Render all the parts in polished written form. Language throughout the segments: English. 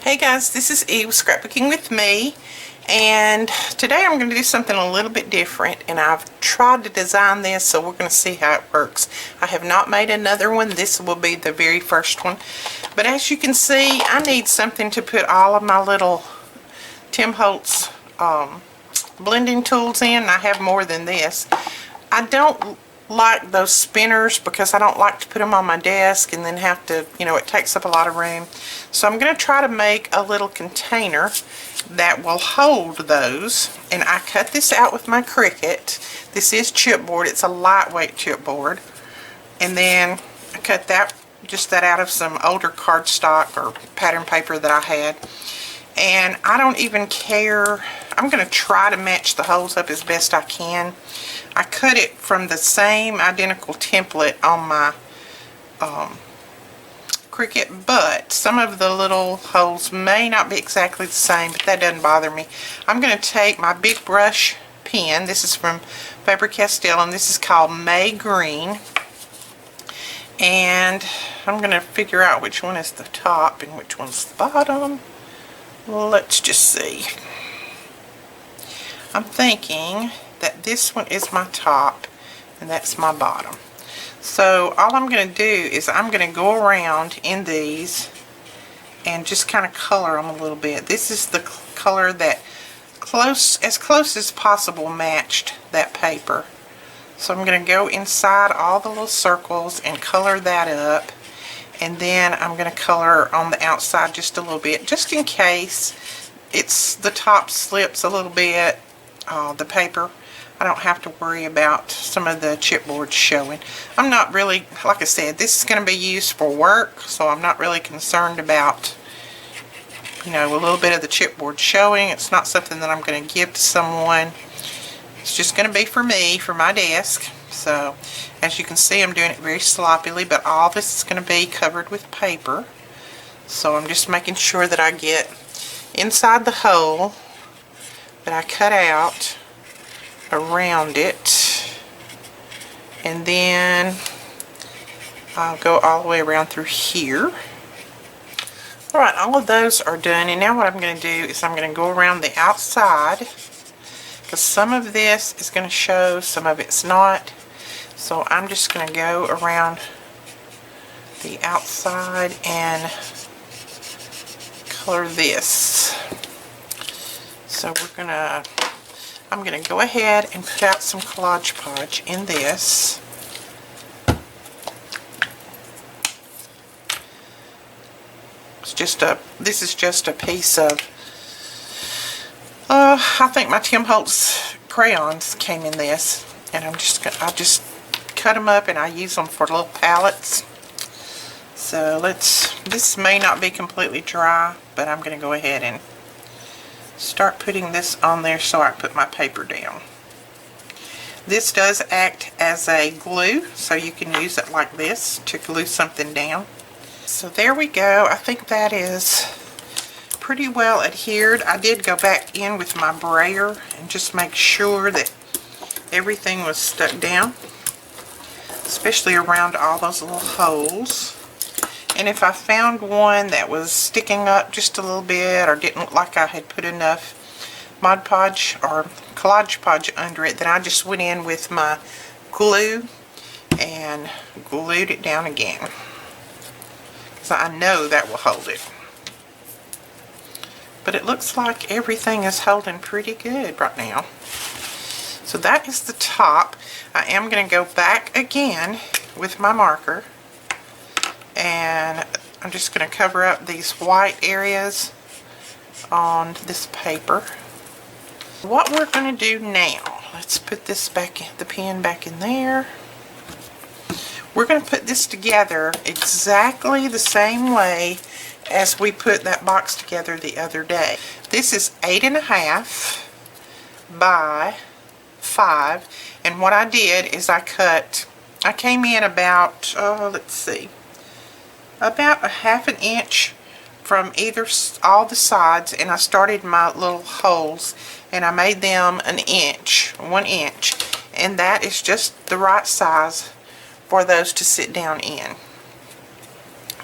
Hey guys, this is Eve with Scrapbooking with me, and today I'm going to do something a little bit different, and I've tried to design this, so we're going to see how it works. I have not made another one. This will be the very first one, but as you can see, I need something to put all of my little Tim Holtz blending tools in. I have more than this. I don't like those spinners because I don't like to put them on my desk and then have to, it takes up a lot of room. So I'm going to try to make a little container that will hold those, and I cut this out with my Cricut. This is chipboard. It's a lightweight chipboard, and then I cut that out of some older cardstock or pattern paper that I had. And I don't even care. I'm going to try to match the holes up as best I can. I cut it from the same identical template on my Cricut, but some of the little holes may not be exactly the same, but that doesn't bother me. I'm going to take my big brush pen. This is from Faber-Castell, and this is called May Green. And I'm going to figure out which one is the top and which one's the bottom. Let's just see. I'm thinking that this one is my top and that's my bottom. So all I'm going to do is I'm going to go around in these and just kind of color them a little bit. This is the color that as close as possible matched that paper. So I'm going to go inside all the little circles and color that up. And then I'm going to color on the outside just a little bit, just in case the top slips a little bit, the paper. I don't have to worry about some of the chipboard showing. I'm not really, like I said, this is going to be used for work, so I'm not really concerned about, a little bit of the chipboard showing. It's not something that I'm going to give to someone. It's just going to be for me, for my desk. So, as you can see, I'm doing it very sloppily, but all this is going to be covered with paper. So I'm just making sure that I get inside the hole that I cut out around it, and then I'll go all the way around through here. Alright, all of those are done, and now what I'm going to do is I'm going to go around the outside, because some of this is going to show, some of it's not. So I'm just going to go around the outside and color this. So I'm going to go ahead and put out some Collage Podge in this. This is just a piece of, I think my Tim Holtz crayons came in this, and I just cut them up and I use them for little palettes. So this may not be completely dry, but I'm going to go ahead and start putting this on there so I can put my paper down. This does act as a glue, so you can use it like this to glue something down. So there we go. I think that is pretty well adhered. I did go back in with my brayer and just make sure that everything was stuck down, especially around all those little holes. And if I found one that was sticking up just a little bit or didn't look like I had put enough Mod Podge or Collage Podge under it, then I just went in with my glue and glued it down again. So I know that will hold it. But it looks like everything is holding pretty good right now. So that is the top. I am going to go back again with my marker, and I'm just going to cover up these white areas on this paper. What we're going to do now, let's put this back in, the pen back in there. We're going to put this together exactly the same way as we put that box together the other day. This is 8.5 by 5, and what I did is I came in about, let's see, about 1/2 inch from all the sides, and I started my little holes and I made them 1 inch, and that is just the right size for those to sit down in.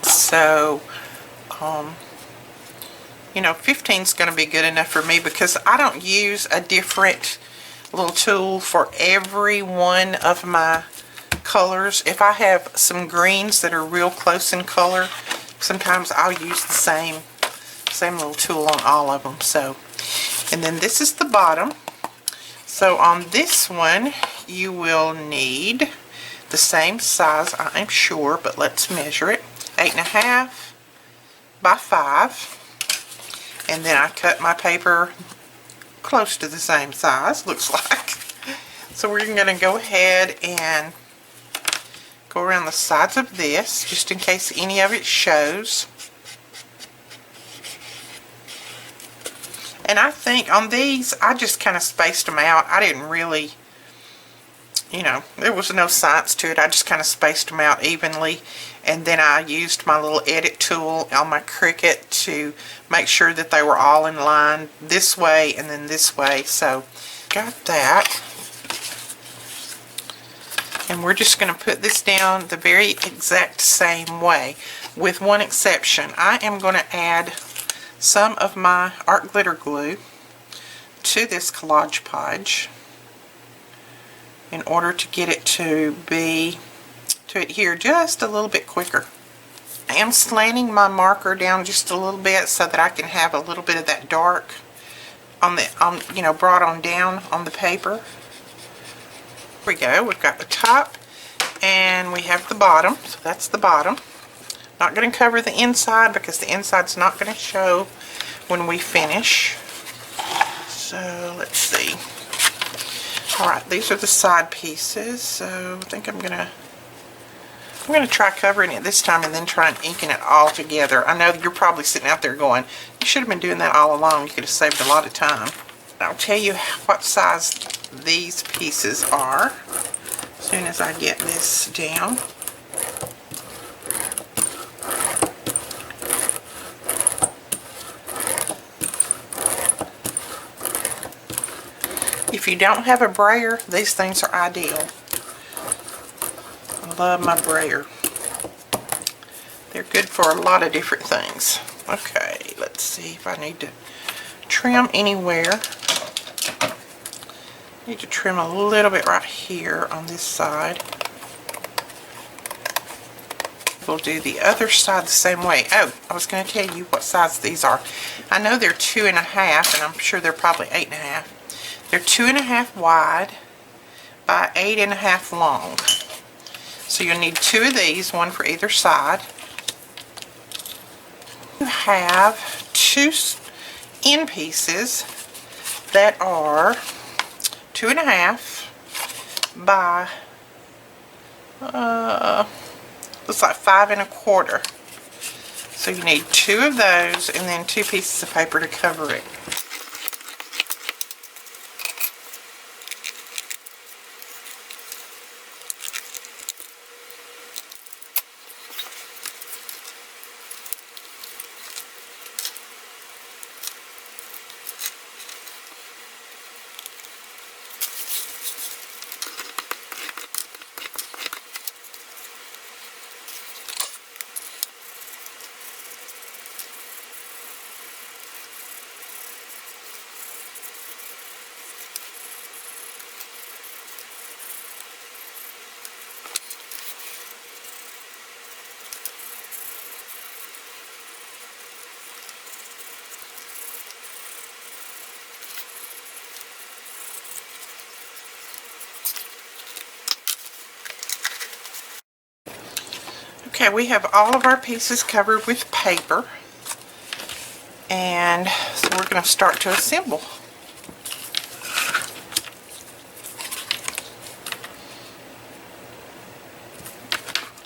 So You know, 15 is going to be good enough for me because I don't use a different little tool for every one of my colors. If I have some greens that are real close in color, sometimes I'll use the same little tool on all of them. So, and then this is the bottom. So on this one, you will need the same size, I'm sure, but let's measure it. 8.5 by 5. And then I cut my paper close to the same size, looks like. So we're going to go ahead and go around the sides of this, just in case any of it shows. And I think on these, I just kind of spaced them out. I didn't really, you know, there was no science to it. I just kind of spaced them out evenly. And then I used my little edit tool on my Cricut to make sure that they were all in line this way and then this way. So, got that. And we're just going to put this down the very exact same way, with one exception. I am going to add some of my art glitter glue to this Collage Podge in order to get it to adhere just a little bit quicker. I am slanting my marker down just a little bit so that I can have a little bit of that dark you know, brought on down on the paper. Here we go. We've got the top and we have the bottom. So that's the bottom. Not going to cover the inside because the inside's not going to show when we finish. So let's see. Alright, these are the side pieces. So I think I'm going to try covering it this time and then try and inking it all together. I know you're probably sitting out there going, you should have been doing that all along. You could have saved a lot of time. I'll tell you what size these pieces are as soon as I get this down. If you don't have a brayer, these things are ideal. I love my brayer. They're good for a lot of different things. Okay, let's see if I need to trim anywhere. I need to trim a little bit right here on this side. We'll do the other side the same way. Oh, I was going to tell you what size these are. I know they're 2.5, and I'm sure they're probably 8.5. They're 2.5 wide by 8.5 long. So you'll need 2 of these, one for either side. You have 2 end pieces that are 2.5 by looks like 5.25. So you need 2 of those and then 2 pieces of paper to cover it. Okay, we have all of our pieces covered with paper, and so we're going to start to assemble.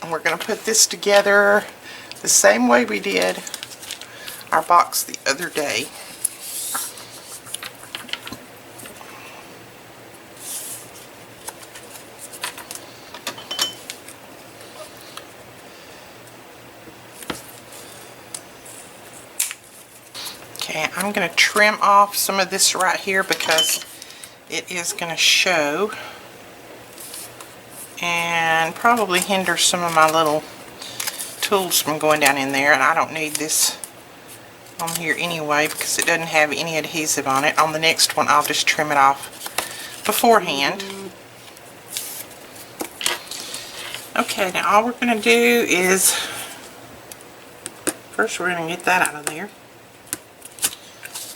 And we're going to put this together the same way we did our box the other day. Okay, I'm going to trim off some of this right here because it is going to show and probably hinder some of my little tools from going down in there, and I don't need this on here anyway because it doesn't have any adhesive on it. On the next one, I'll just trim it off beforehand. Okay, now all we're going to do is, first we're going to get that out of there.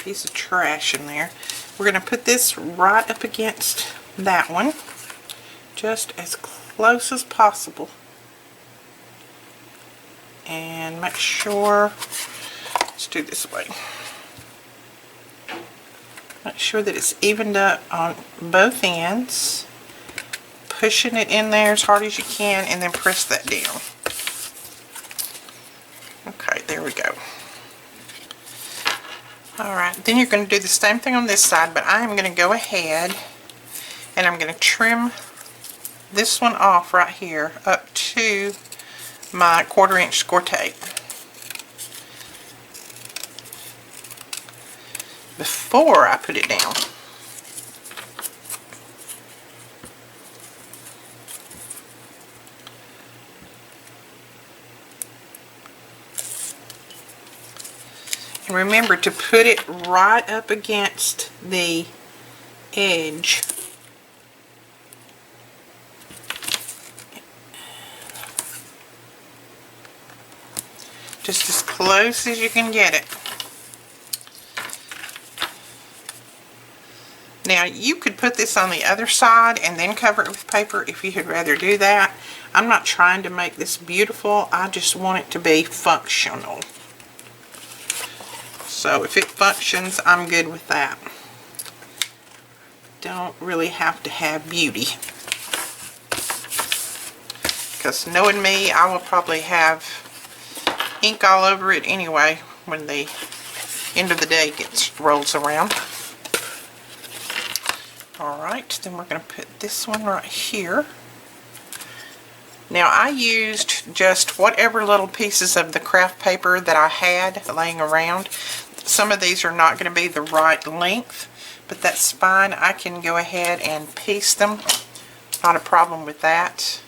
Piece of trash in there. We're going to put this right up against that one, just as close as possible. And make sure, let's do it this way. Make sure that it's evened up on both ends. Pushing it in there as hard as you can and then press that down. Okay, there we go. Alright, then you're going to do the same thing on this side, but I am going to go ahead and I'm going to trim this one off right here up to my 1/4 inch score tape. Before I put it down. And remember to put it right up against the edge. Just as close as you can get it. Now you could put this on the other side and then cover it with paper if you would rather do that. I'm not trying to make this beautiful, I just want it to be functional. So if it functions, I'm good with that. Don't really have to have beauty. Because knowing me, I will probably have ink all over it anyway when the end of the day rolls around. Alright, then we're going to put this one right here. Now I used just whatever little pieces of the craft paper that I had laying around. Some of these are not going to be the right length, but that's fine. I can go ahead and piece them. Not a problem with that.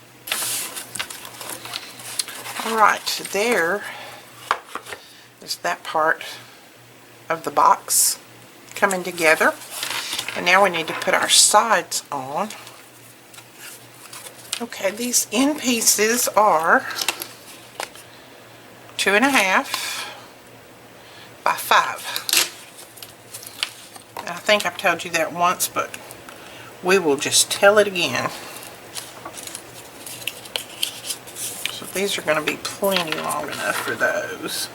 Alright, there is that part of the box coming together. And now we need to put our sides on. Okay, these end pieces are 2.5 by 5. And I think I've told you that once, but we will just tell it again. So these are going to be plenty long enough for those.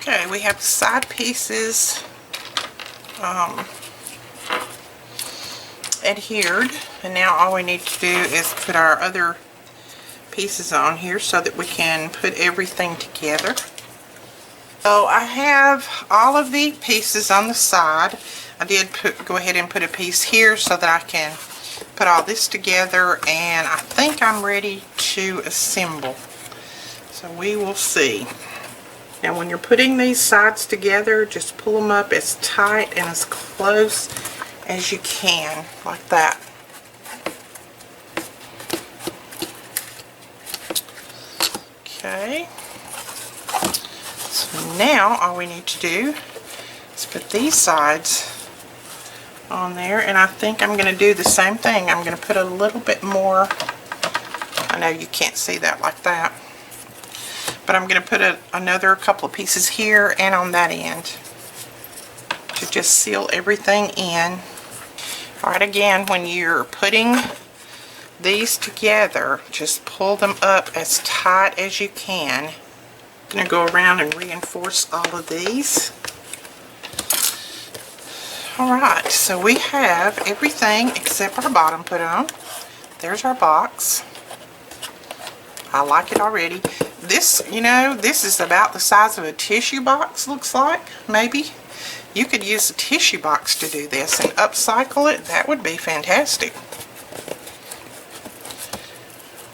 Okay, we have the side pieces adhered, and now all we need to do is put our other pieces on here so that we can put everything together. So I have all of the pieces on the side. I did go ahead and put a piece here so that I can put all this together, and I think I'm ready to assemble. So we will see. Now when you're putting these sides together, just pull them up as tight and as close as you can, like that. Okay. So now all we need to do is put these sides on there, and I think I'm going to do the same thing. I'm going to put a little bit more. I know you can't see that like that. But I'm going to put another couple of pieces here and on that end to just seal everything in. Alright, again, when you're putting these together, just pull them up as tight as you can. I'm going to go around and reinforce all of these. Alright, so we have everything except our bottom put on. There's our box. I like it already. This, you know, this is about the size of a tissue box, looks like, maybe. You could use a tissue box to do this and upcycle it. That would be fantastic.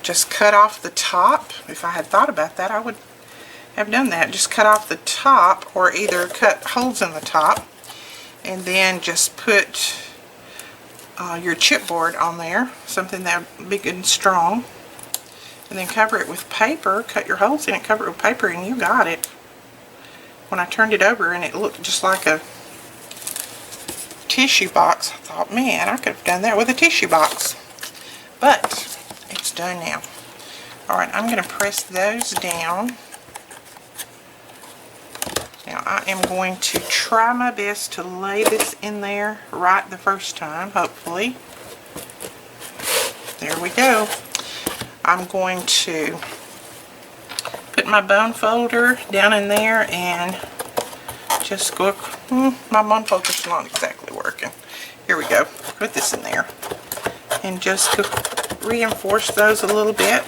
Just cut off the top. If I had thought about that, I would have done that. Just cut off the top, or either cut holes in the top, and then just put your chipboard on there, something that would be good and strong. And then cover it with paper, cut your holes in it, cover it with paper, and you got it. When I turned it over and it looked just like a tissue box, I thought, man, I could have done that with a tissue box. But it's done now. Alright, I'm going to press those down. Now I am going to try my best to lay this in there right the first time, hopefully. There we go. I'm going to put my bone folder down in there and just go, my bone folder's not exactly working. Here we go. Put this in there and just reinforce those a little bit.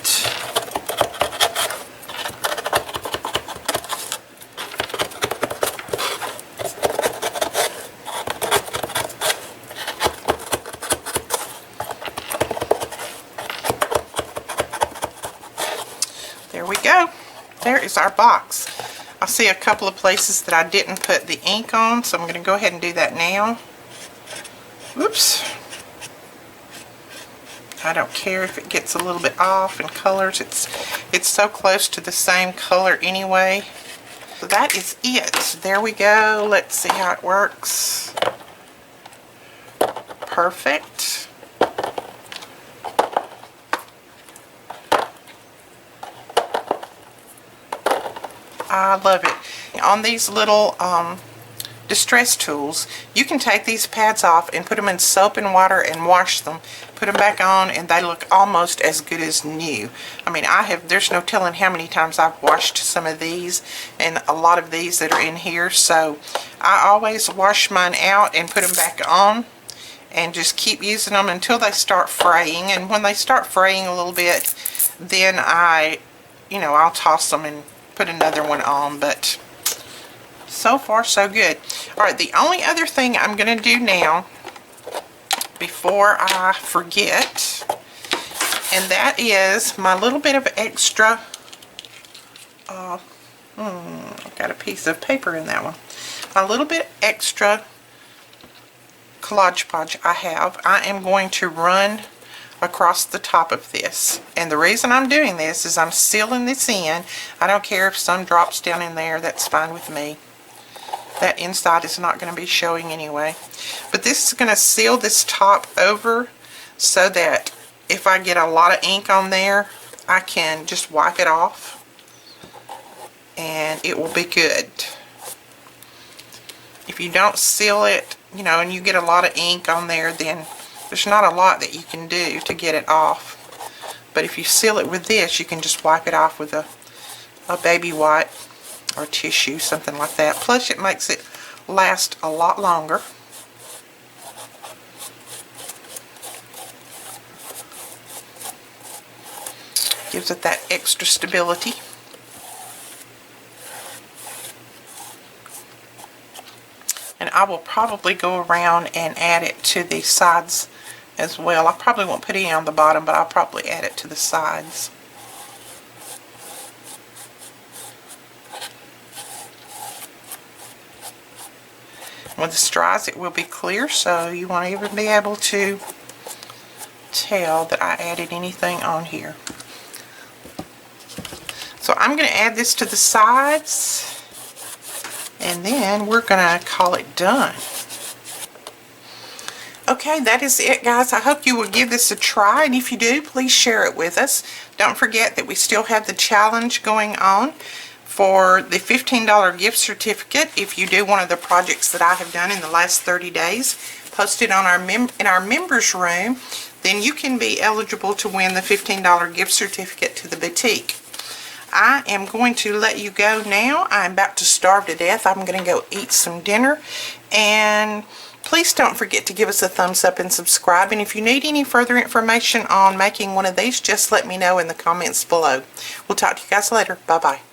There we go. There is our box. I see a couple of places that I didn't put the ink on, so I'm going to go ahead and do that now. Whoops. I don't care if it gets a little bit off in colors. It's so close to the same color anyway. So that is it. There we go. Let's see how it works. Perfect. I love it. On these little distress tools, you can take these pads off and put them in soap and water and wash them, put them back on, and they look almost as good as new. I mean, there's no telling how many times I've washed some of these and a lot of these that are in here, so I always wash mine out and put them back on and just keep using them until they start fraying. And when they start fraying a little bit, then I'll toss them and put another one on. But so far so good. Alright, the only other thing I'm going to do now before I forget, and that is my little bit of extra I've got a piece of paper in that one. A little bit extra Collage Podge I am going to run across the top of this. And the reason I'm doing this is I'm sealing this in. I don't care if some drops down in there, that's fine with me. That inside is not going to be showing anyway. But this is going to seal this top over so that if I get a lot of ink on there, I can just wipe it off and it will be good. If you don't seal it, and you get a lot of ink on there, then there's not a lot that you can do to get it off. But if you seal it with this, you can just wipe it off with a baby wipe or tissue, something like that. Plus it makes it last a lot longer. Gives it that extra stability. And I will probably go around and add it to the sides as well. I probably won't put any on the bottom, but I'll probably add it to the sides. When this dries, it will be clear, so you won't even be able to tell that I added anything on here. So I'm going to add this to the sides, and then we're going to call it done. Okay, that is it, guys. I hope you will give this a try, and if you do, please share it with us. Don't forget that we still have the challenge going on for the $15 gift certificate if you do one of the projects that I have done in the last 30 days. Posted on our in our members room. then you can be eligible to win the $15 gift certificate to the boutique. I am going to let you go now. I'm about to starve to death. I'm going to go eat some dinner. And please don't forget to give us a thumbs up and subscribe. And if you need any further information on making one of these, just let me know in the comments below. We'll talk to you guys later. Bye-bye.